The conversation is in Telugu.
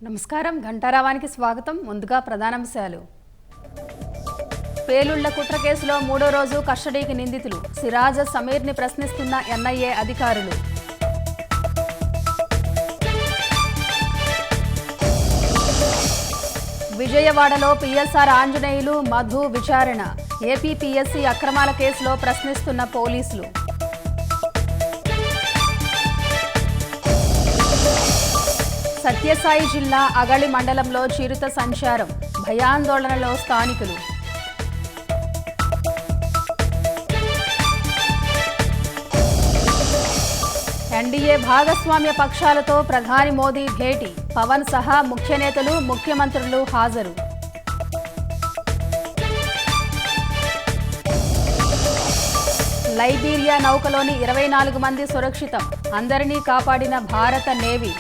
నమస్కారం ఘంటారావానికి స్వాగతం. ముందుగా ప్రధానాంశాలు. పేలుళ్ల కుట్ర కేసులో మూడో రోజు కస్టడీకి నిందితులు. సిరాజ్ సమీర్ని ప్రశ్నిస్తున్న ఎన్ఐఏ అధికారులు. విజయవాడలో పిఎస్ఆర్ ఆంజనేయులు మధు విచారణ. ఏపీ పిఎస్సి అక్రమాల కేసులో ప్రశ్నిస్తున్న పోలీసులు. సత్యసాయి జిల్లా అగళి మండలంలో చిరుత సంచారం. భయాందోళనలో స్థానికులు. ఎన్డీఏ భాగస్వామ్య పక్షాలతో ప్రధాని మోదీ భేటీ. పవన్ సహా ముఖ్య నేతలు ముఖ్యమంత్రులు హాజరు. లైబీరియా నౌకలోని 24 మంది సురక్షితం. అందరినీ కాపాడిన భారత నేవీ.